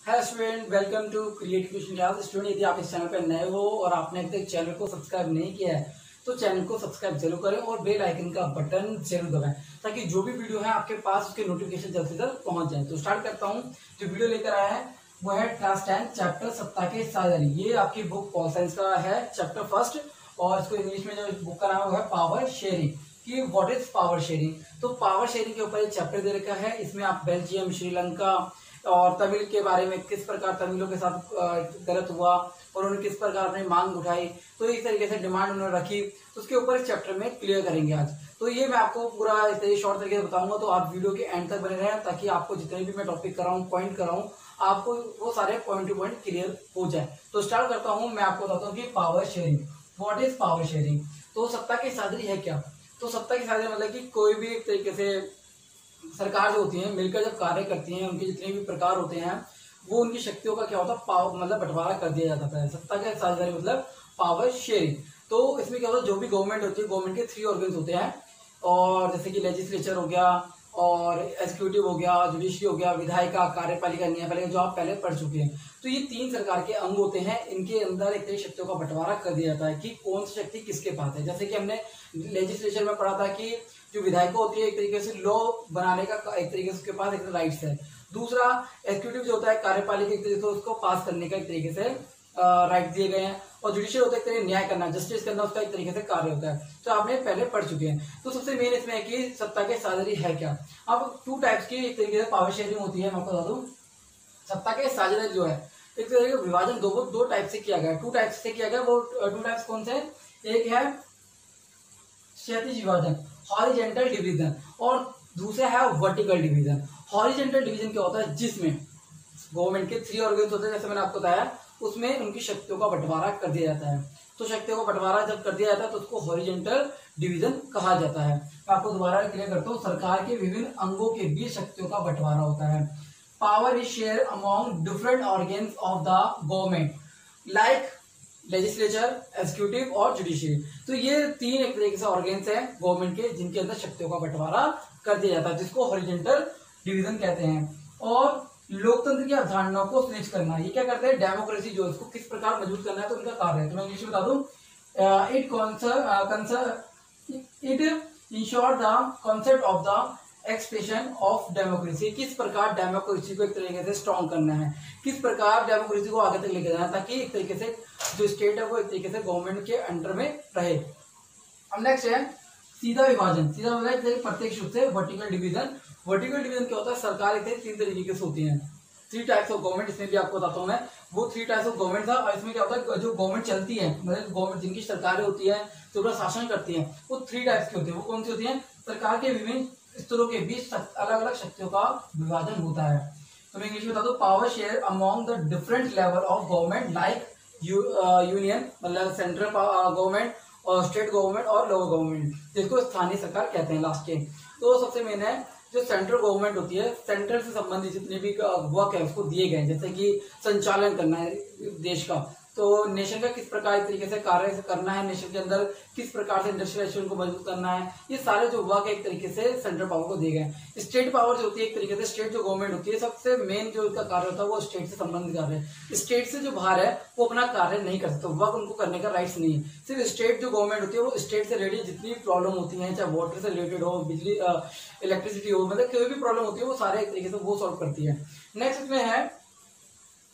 Hello student, welcome to creative tuition class. Student, यदि आप इस चैनल पर नए हो और आपने अभी तक चैनल को सब्सक्राइब नहीं किया है तो चैनल को सब्सक्राइब जरूर करें और बेल आइकन का बटन जरूर दबाएं ताकि जो भी वीडियो है आपके पास उसके नोटिफिकेशन जल्द से जल्द पहुंच जाए। तो स्टार्ट करता हूं। जो वीडियो लेकर आया है वो है क्लास 10 चैप्टर सत्ता के साझेदारी। ये आपकी बुक पॉल साइंस का है, चैप्टर फर्स्ट, और इसको इंग्लिश में जो बुक का नाम है पावर शेयरिंग, कि व्हाट इज पावर शेयरिंग। तो पावर शेयरिंग के ऊपर एक चैप्टर दे रखा है। इसमें आप बेल्जियम, श्रीलंका और तमिल के बारे में, किस प्रकार तमिलों के साथ गलत हुआ और उन्होंने किस प्रकार अपनी मांग उठाई, तो इस तरीके से डिमांड उन्होंने रखी, तो उसके ऊपर इस चैप्टर में क्लियर करेंगे आज। तो ये मैं आपको पूरा इस शॉर्ट तरीके से बताऊंगा, तो आप वीडियो के एंड तक बने रहें ताकि आपको जितने भी मैं टॉपिक कर रहा हूँ, पॉइंट कर रहा हूँ, आपको वो सारे पॉइंट टू पॉइंट क्लियर हो जाए। तो स्टार्ट करता हूँ। मैं आपको बताता हूँ कि power sharing, what is power sharing. तो सत्ता की साझेदारी है क्या। तो सत्ता की साझेदारी मतलब कि कोई भी एक तरीके से सरकार जो होती है मिलकर जब कार्य करती हैं, उनके जितने भी प्रकार होते हैं वो उनकी शक्तियों का क्या होता है, पावर मतलब बंटवारा कर दिया जाता है। सत्ता का साझेदारी मतलब पावर शेयरिंग। तो इसमें क्या होता है, जो भी गवर्नमेंट होती है, गवर्नमेंट के 3 ऑर्गन्स होते हैं, और जैसे कि लेजिस्लेचर हो गया और एग्जीक्यूटिव हो गया, जुडिशरी हो गया, विधायिका, कार्यपालिका, न्यायपालिका, जो आप पहले पढ़ चुके हैं। तो ये 3 सरकार के अंग होते हैं। इनके अंदर एक तरीके शक्तियों का बंटवारा कर दिया जाता है कि कौन सी शक्ति किसके पास है। जैसे कि हमने लेजिस्लेचर में पढ़ा था कि जो विधायक होती है एक तरीके से लॉ बनाने का एक तरीके से उसके पास एक राइट्स है। दूसरा एग्जीक्यूटिव जो होता है कार्यपालिका, एक तरीके से उसको पास करने का एक तरीके से राइट दिए गए हैं। और जुडिशियल होता है एक तरीके न्याय करना, जस्टिस करना, उसका एक तरीके से कार्य होता है। तो आपने पहले पढ़ चुके हैं। तो सबसे मेन इसमें है कि सत्ता के साझेदारी है क्या। अब 2 टाइप्स की एक तरीके से पावर शेयरिंग होती है। मैं आपको बता दूं, सत्ता के साझेदारी जो है एक तरीके का विभाजन दो टाइप से किया गया है। 2 टाइप से किया गया। वो 2 टाइप्स कौन से, एक है क्षैतिज विभाजन, हॉरिजेंटल डिवीजन, और दूसरा है वर्टिकल डिवीजन। हॉरिजेंटल डिवीजन क्या होता है, जिसमें गवर्नमेंट के 3 ऑर्गन्स होते हैं, जैसे मैंने आपको बताया, उसमें उनकी शक्तियों का बंटवारा कर दिया जाता है। तो शक्तियों का बंटवारा जब कर दिया जाता है तो उसको हॉरिजेंटल डिवीजन कहा जाता है। मैं आपको दोबारा क्लियर करता हूँ। सरकार के विभिन्न अंगों के बीच शक्तियों का बंटवारा होता है। Power is share among different organs of the government like legislature, executive और जुडिशियरी। तो ये 3 एक तरीके से ऑर्गन्स हैं गवर्नमेंट के, जिनके अंदर शक्तियों का बंटवारा कर दिया जाता है, जिसको हॉरिजेंटल डिवीजन कहते हैं। और लोकतंत्र की अवधारणाओं को सुनिश्चित करना, ये क्या करते हैं, डेमोक्रेसी जो इसको किस प्रकार मजबूत करना है, तो उनका कार्य है। तो मैं इंग्लिश में बता दूं, it ensure the concept of the expression of democracy. किस प्रकार डेमोक्रेसी को एक तरीके से स्ट्रॉन्ग करना है, किस प्रकार डेमोक्रेसी को आगे तक लेकर जाना है, ताकि एक तरीके से जो स्टेट है वो एक तरीके से गवर्नमेंट के अंडर में रहे। अब नेक्स्ट है सीधा विभाजन। सीधा विभाजन प्रत्यक्ष रूप से वर्टिकल डिवीजन। वर्टिकल डिवीजन क्या होता है, सरकार एक 3 तरीके से होती है। 3 टाइप्स ऑफ गवर्नमेंट, इसमें भी आपको बताता हूँ मैं। वो 3 टाइप्स ऑफ गवर्नमेंट था। और इसमें क्या होता है, जो गवर्नमेंट चलती है, मतलब गवर्नमेंट जिनकी सरकारें होती है, जो पूरा शासन करती है, वो 3 टाइप्स की होती है। वो कौन सी होती है, सरकार के विभिन्न स्तरों के बीच अलग अलग शक्तियों का विभाजन होता है। तो मैं इंग्लिश में बता दूं, power share among the different level of government like union मतलब सेंट्रल गवर्नमेंट और स्टेट गवर्नमेंट और लोअर गवर्नमेंट, जिसको स्थानीय सरकार कहते हैं लास्ट के। तो सबसे मेन है जो सेंट्रल गवर्नमेंट होती है, सेंट्रल से संबंधित जितने भी वर्क है उसको दिए गए, जैसे कि संचालन करना है देश का, तो नेशन का किस प्रकार एक तरीके से कार्य करना है, नेशन के अंदर किस प्रकार से इंडस्ट्रियलाइजेशन को मजबूत करना है, ये सारे जो वर्क एक तरीके से सेंट्रल पावर को दिए गए। स्टेट पावर जो होती है एक तरीके से, स्टेट जो गवर्नमेंट होती है, सबसे मेन जो इसका कार्य होता है वो स्टेट से संबंधित कार्य है। स्टेट से जो बाहर है वो अपना कार्य नहीं कर सकता, वर्क उनको करने का राइट्स नहीं है। सिर्फ स्टेट जो गवर्नमेंट होती है वो स्टेट से रिलेटेड जितनी प्रॉब्लम होती है, चाहे वाटर से रिलेटेड हो, बिजली इलेक्ट्रिसिटी हो, मतलब कोई भी प्रॉब्लम होती है वो सारे एक तरीके से वो सॉल्व करती है। नेक्स्ट इसमें है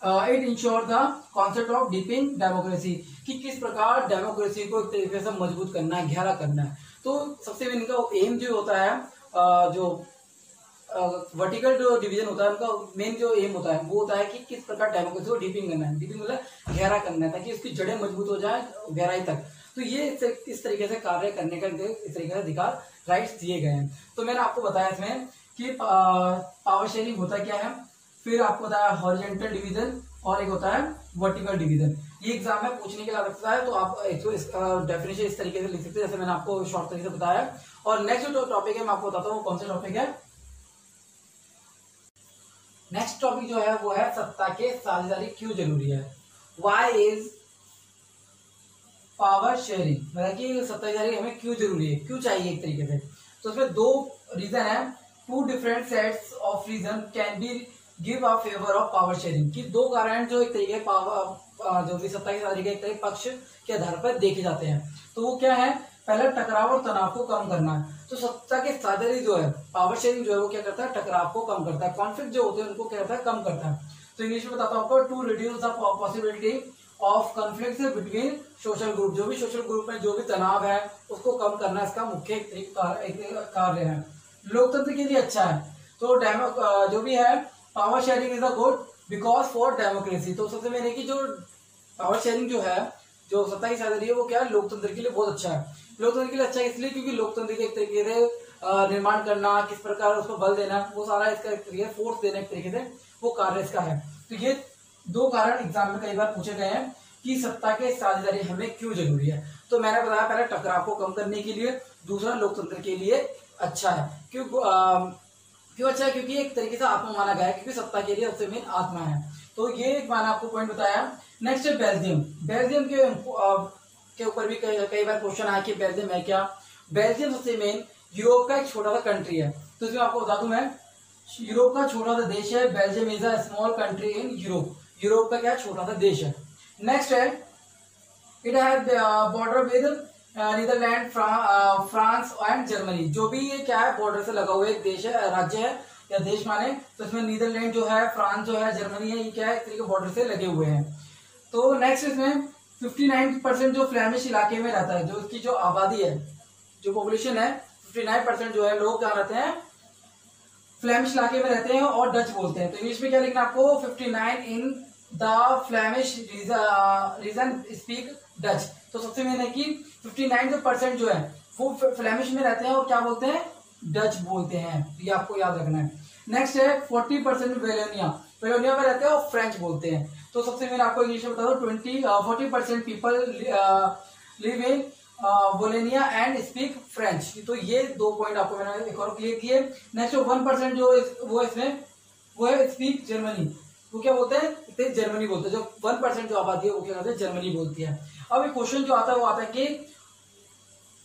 it ensure the concept of डीपिंग democracy, कि किस प्रकार डेमोक्रेसी को एक तरीके से मजबूत करना है, गहरा करना है। तो सबसे मेन इनका एम जो होता है, जो वर्टिकल जो डिवीजन होता है उनका मेन जो एम होता है वो होता है कि किस प्रकार डेमोक्रेसी को डीपिंग करना है। डीपिंग मतलब गहरा करना है, ताकि उसकी जड़ें मजबूत हो जाए गहराई तक। तो ये इस तरीके से कार्य करने का इस तरीके से अधिकार राइट्स दिए गए हैं। तो मैंने आपको बताया इसमें कि पावर शेयरिंग होता क्या है, फिर आपको बताया हॉरिजेंटल डिवीजन, और एक होता है वर्टिकल डिवीजन। ये एग्जाम में पूछने के लिए आ सकता है, तो आप इसका डेफिनेशन इस तरीके से लिख सकते हैं जैसे मैंने आपको शॉर्ट तरीके से बताया। और नेक्स्ट जो टॉपिक है मैं आपको बताता हूँ कौन सा टॉपिक है। नेक्स्ट टॉपिक जो है वो है सत्ता के साझेदारी क्यों जरूरी है। वाई इज पावर शेयरिंग, मतलब कि सत्ताधारी हमें क्यों जरूरी है, क्यों चाहिए एक तरीके से। तो उसमें 2 रीजन है। 2 different sets of reason can be give a favour of power sharing, कि दो कारण जो एक तरीके पावर जो भी सत्ता के तरीके एक तरीके पक्ष के आधार पर देखे जाते हैं। तो वो क्या है, पहले टकराव और तनाव को कम करना है। तो सत्ता के साझेदारी जो है, पावर शेयरिंग जो है वो क्या करता है, टकराव को कम करता है, कॉन्फ्लिक्ट जो होते हैं उनको क्या करता है, कम करता है। तो इंग्लिश में बताता हूँ आपको, to reduce the possibility of conflict between social group, जो भी सोशल ग्रुप में जो भी तनाव है उसको कम करना इसका मुख्य एक कार्य है। लोकतंत्र के लिए अच्छा है। तो जो भी है, power sharing is a good because for democracy. तो सबसे मैंने की जो पावर शेयरिंग जो है, जो सत्ता की साझेदारी है, वो क्या है, लोकतंत्र के लिए बहुत अच्छा है। लोकतंत्र के लिए अच्छा है इसलिए क्योंकि लोकतंत्र के एक तरीके से निर्माण करना, किस प्रकार उसको बल देना, वो सारा इसका एक तरीके फोर्स देने एक तरीके से वो कार्य इसका है। तो ये दो कारण एग्जाम में कई बार पूछे गए हैं कि सत्ता के साझेदारी हमें क्यों जरूरी है। तो मैंने बताया पहले टकराव को कम करने के लिए, दूसरा लोकतंत्र के लिए अच्छा है। क्यों अच्छा है, क्योंकि एक तरीके से आत्मा माना गया है, क्योंकि सत्ता के लिए सबसे मेन आत्मा है। तो ये एक मैंने आपको पॉइंट बताया। नेक्स्ट है बेल्जियम। बेल्जियम के ऊपर भी कई बार क्वेश्चन आया कि बेल्जियम है क्या। बेल्जियम सबसे मेन यूरोप का एक छोटा सा कंट्री है। तो इसमें आपको बता दूं मैं, यूरोप का छोटा सा देश है। Belgium is a small country in Europe. Europe का क्या छोटा सा देश है। नेक्स्ट है, it has border with Netherland, France and Germany. जो भी ये क्या है, बॉर्डर से लगा हुआ एक देश है, राज्य है या देश माने। तो इसमें नीदरलैंड जो है, फ्रांस जो है, जर्मनी है, ये क्या है, एक तरीके बॉर्डर से लगे हुए हैं। तो नेक्स्ट इसमें 59% जो फ्लेमिश इलाके में रहता है, जो इसकी जो आबादी है, जो पॉपुलेशन है, 59% जो है लोग क्या रहते हैं, फ्लेमिश इलाके में रहते हैं और डच बोलते हैं। तो इंग्लिश में क्या लिखना आपको, 59 in the Flemish region speak Dutch. तो सबसे मेन है कि 59% जो है वो फ्लेमिश में रहते हैं और क्या बोलते हैं, डच बोलते हैं। ये आपको याद रखना है। नेक्स्ट है 40% वेलोनिया, वेलोनिया में रहते हैं और फ्रेंच बोलते हैं। तो सबसे मेन आपको इंग्लिश में बता दो, 40% people live in Wallonia and speak French. तो ये दो पॉइंट आपको मैंने एक और क्लियर किए। नेक्स्ट 1% जो वो इसमें वो है स्पीक जर्मनी। वो क्या बोलते हैं, जर्मनी बोलते हैं। जो 1% जो आबादी है वो क्या कहते हैं, जर्मनी बोलती है। अब एक क्वेश्चन जो आता है वो आता है कि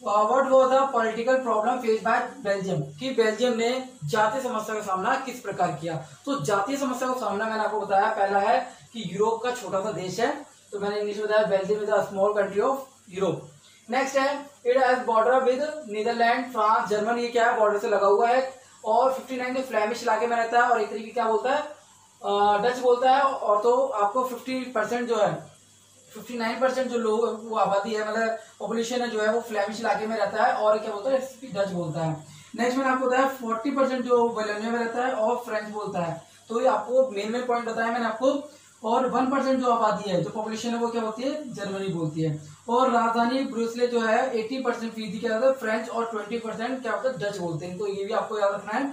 what was the political problem face by Belgium, कि बेल्जियम ने जातीय समस्या का सामना किस प्रकार किया। तो जातीय समस्या का सामना मैंने आपको बताया, पहला है कि यूरोप का छोटा सा देश है। तो मैंने इंग्लिश में बताया, Belgium is a small country of Europe. Next है, it has border with Netherland, France, Germany. ये क्या है, बॉर्डर से लगा हुआ है। और 59 जो फ्लेमिश इलाके में रहता है और एक तरीके क्या बोलता है, डच बोलता है। और तो आपको 50% जो है, 59% जो लोग वो आबादी है, मतलब पॉपुलेशन है जो है, वो फ्लेमिश इलाके में रहता है और क्या बोलता है, डच बोलता है। नेक्स्ट मैंने आपको बताया 40% जो वोलोनिया में रहता है और फ्रेंच बोलता है। तो ये आपको मेन पॉइंट बताया मैंने आपको। और 1% जो आबादी है, जो पॉपुलेशन है, वो क्या होती है, जर्मनी बोलती है। और राजधानी ब्रुसेल जो है 80% फीसदी क्या होता है, फ्रेंच, और 20% क्या होता है, डच बोलते हैं। तो ये भी आपको याद रखना है।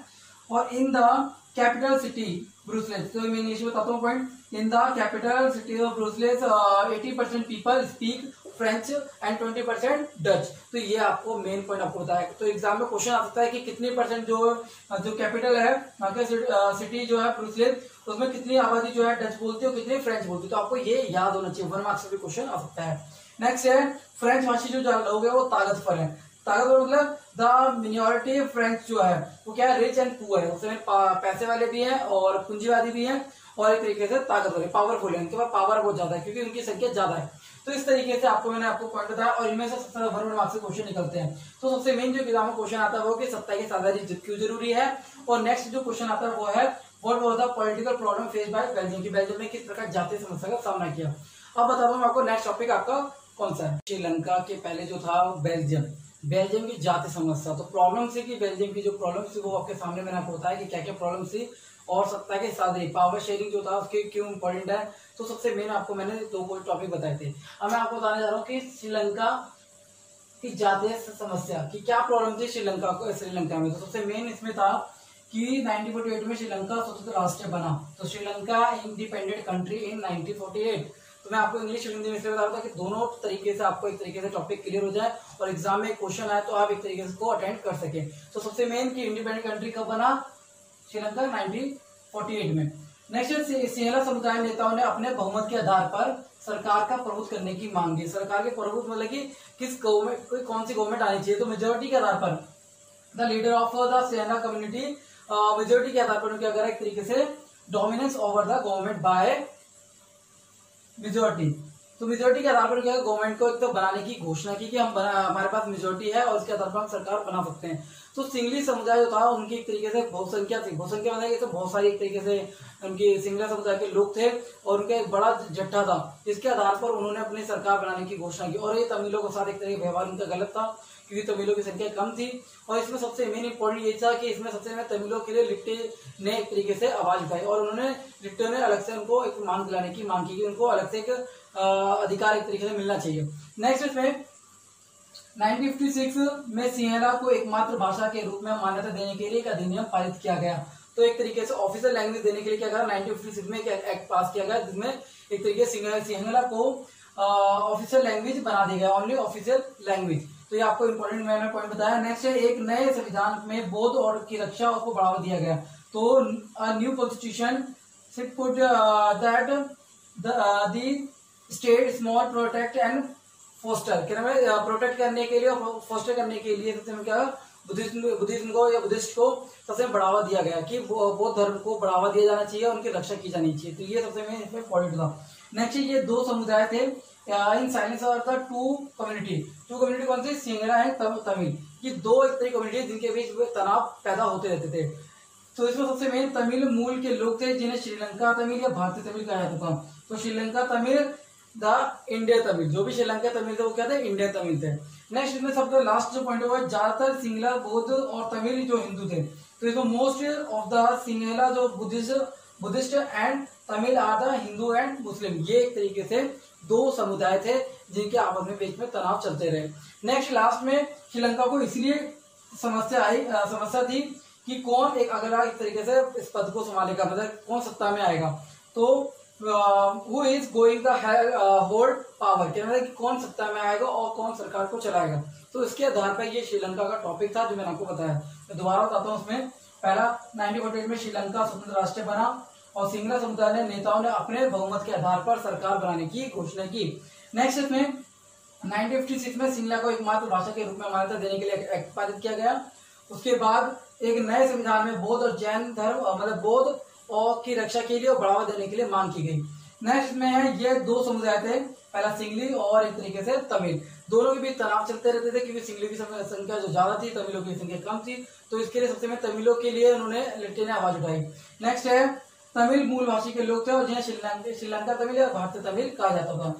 और in the capital city Brussels, तो मैं इंग्लिश में बताता हूँ point, in the capital city of Brussels 80% people speak French and 20% Dutch. तो ये आपको मेन पॉइंट आपको बताया। तो एग्जाम में क्वेश्चन आ सकता है कि कितने परसेंट जो कैपिटल है वहाँ के सिटी जो है ब्रुसेल्स, उसमें कितनी आबादी जो है डच बोलती है और कितनी फ्रेंच बोलती है। तो आपको ये याद होना चाहिए, 1 मार्क्स भी क्वेश्चन आ सकता है। नेक्स्ट है, फ्रेंच भाषी जो लोग है वो ताकतवर है। ताकतवर मतलब द मिनोरिटी फ्रेंच जो है वो क्या है, रिच एंड पुअर है। उसमें पैसे वाले भी हैं और पूंजीवादी भी हैं और एक तरीके से ताकतवर है, पावरफुल है। उनके पास पावर बहुत ज्यादा है क्योंकि उनकी संख्या ज्यादा है। तो इस तरीके से मैंने आपको पॉइंट बताया और इनमें से सबसे ज्यादा 1 मार्क्स से क्वेश्चन निकलते हैं। तो सबसे मेन जो एग्जाम में क्वेश्चन आता है वो कि सत्ता की साझेदारी क्यों जरूरी है। और नेक्स्ट जो क्वेश्चन आता है वो है, what was the political problem face by Belgium, की बेल्जियम ने किस प्रकार जातीय समस्या का सामना किया। अब बताता हूँ आपको नेक्स्ट टॉपिक आपका कौन सा है। श्रीलंका के पहले जो था बेल्जियम, बेल्जियम की जातीय समस्या। तो प्रॉब्लम थी कि बेल्जियम की जो प्रॉब्लम थी वो आपके सामने मैंने आपको बताया कि क्या क्या प्रॉब्लम थी और सत्ता के साझेदारी, पावर शेयरिंग जो था उसके क्यों इंपॉर्टेंट है। तो सबसे मेन आपको मैंने 2 टॉपिक बताए थे। अब मैं आपको बताने जा रहा हूँ कि श्रीलंका की जातीय समस्या की क्या प्रॉब्लम थी श्रीलंका में। तो सबसे मेन इसमें था कि 1948 में श्रीलंका स्वतंत्र राष्ट्र बना। तो श्रीलंका इंडिपेंडेंट कंट्री इन 1948। तो मैं आपको इंग्लिश और हिंदी में से बता रहा था कि दोनों तरीके से आपको एक तरीके से टॉपिक क्लियर हो जाए और एग्जाम में क्वेश्चन आए तो आप एक तरीके से को अटेंड कर सके। तो सबसे मेन की इंडिपेंडेंट कंट्री कब बना, श्रीलंका 1948 में। नेक्स्ट, सिंहला समुदाय नेताओं ने अपने बहुमत के आधार पर सरकार का प्रभुत्व करने की मांग की। सरकार के प्रभुत्व मतलब कि किस गवर्नमेंट, कौन सी गवर्नमेंट आनी चाहिए। तो मेजोरिटी के आधार पर the leader of the Sinhala community majority के आधार पर क्या करा, एक तरीके से dominance over the government by majority. तो मेजोरिटी के आधार पर क्या है, गवर्नमेंट को एक तो बनाने की घोषणा की कि हमारे पास मेजोरिटी है और उसके आधार पर हम सरकार बना सकते हैं। तो सिंगली समुदाय जो था उनकी एक तरीके से बहुसंख्या थी, बहुसंख्या मतलब तो बहुत सारी एक तरीके से उनकी सिंगला समुदाय के लोग थे और उनका एक बड़ा जट्टा था। इसके आधार पर उन्होंने अपनी सरकार बनाने की घोषणा की और ये तमिलों के साथ एक तरह का व्यवहार उनका गलत था क्योंकि तमिलों की संख्या कम थी। और इसमें सबसे मेन इंपॉर्टेंट ये था कि इसमें सबसे तमिलों के लिए लिट्टे ने एक तरीके से आवाज उठाई और उन्होंने लिट्टे ने अलग से उनको एक मान दिलाने की मांग की कि उनको अलग से एक अधिकार एक तरीके से मिलना चाहिए। नेक्स्ट इसमें 1956 में सिंहला को एकमात्र भाषा के रूप में मान्यता देने के लिए एक अधिनियम पारित किया गया। तो एक तरीके से ऑफिशियल लैंग्वेज देने के लिए क्या करा, 1956 में एक एक्ट पास किया गया जिसमें एक तरीके से सिंहला को ऑफिशियल लैंग्वेज बना दिया गया, ओनली ऑफिशियल लैंग्वेज। तो ये आपको इंपॉर्टेंट मैंने पॉइंट बताया। नेक्स्ट है एक नए संविधान में बौद्ध और की रक्षा को बढ़ावा दिया गया। तो new constitution should put that the state small protect and foster protect करने के लिए और फोस्टर करने के लिए सबसे क्या बुद्धिज्म को या बुद्धिस्ट को सबसे बढ़ावा दिया गया कि बौद्ध धर्म को बढ़ावा दिया जाना चाहिए, उनकी रक्षा की जानी चाहिए। तो ये सबसे मेन इसमें पॉइंट था। नेक्स्ट ये दो समुदाय थे इन साइलेंस और था टू कम्युनिटी कौन सी, सिंगला है तमिल। ये दो एक तरह कम्युनिटी जिनके बीच तनाव पैदा होते रहते थे। तो इसमें सबसे मेन तमिल मूल के लोग थे जिन्हें श्रीलंका तमिल या भारतीय तमिल कहा जाता था। तो श्रीलंका तमिल द इंडिया तमिल, जो भी श्रीलंका तमिल थे वो क्या थे, इंडिया तमिल थे। नेक्स्ट इसमें सबसे लास्ट जो पॉइंट हुआ, ज्यादातर सिंगला बौद्ध और तमिल जो हिंदू थे। तो इसमें मोस्ट ऑफ द सिंगला जो Buddhist and Tamil are the Hindu and Muslim. ये एक तरीके से दो समुदाय थे जिनके आपस में बीच में तनाव चलते रहे। नेक्स्ट लास्ट में श्रीलंका को इसलिए समस्या थी कि कौन एक अगला एक तरीके से इस पद को संभालेगा, मतलब कौन सत्ता में आएगा। तो who is going to hold power, क्या मतलब कि कौन सत्ता में आएगा और कौन सरकार को चलाएगा। तो इसके आधार पर ये श्रीलंका का टॉपिक था जो मैंने आपको बताया। मैं दोबारा बताता हूँ। उसमें पहला 1948 में श्रीलंका स्वतंत्र राष्ट्र बना और सिंगला समुदाय ने नेताओं ने अपने बहुमत के आधार पर सरकार बनाने की घोषणा की। नेक्स्ट इसमें 1956 में सिंगला को एकमात्र भाषा के रूप में मान्यता देने के लिए एक्ट पारित किया गया। उसके बाद एक नए संविधान में बौद्ध और जैन धर्म मतलब बौद्ध और की रक्षा के लिए और बढ़ावा देने के लिए मांग की गई। नेक्स्ट में है ये दो समुदाय थे, पहला सिंगली और एक तरीके से तमिल। दोनों के बीच तनाव चलते रहते थे क्योंकि सिंगली की संख्या जो ज्यादा थी, तमिलों की संख्या कम थी। तो इसके लिए सबसे में तमिलों के लिए उन्होंने लिट्टे ने आवाज उठाई। नेक्स्ट है तमिल मूल भाषी के लोग थे और जिन्हें श्रीलंका तमिल या भारतीय तमिल कहा जाता था।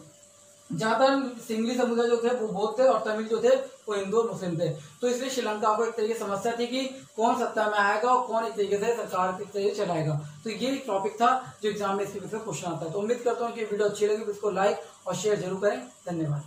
ज्यादातर सिंगली समुदाय जो थे वो बौद्ध थे और तमिल जो थे वो हिंदू और मुस्लिम थे। तो इसलिए श्रीलंका को एक तरीके से समस्या थी कि कौन सत्ता में आएगा और कौन एक तरीके से सरकार के तरीके चलाएगा। तो ये एक टॉपिक था जो एग्जाम में इसके विषय क्वेश्चन आता है। तो उम्मीद करता हूँ कि वीडियो अच्छी लगी तो इसको लाइक और शेयर जरूर करें। धन्यवाद।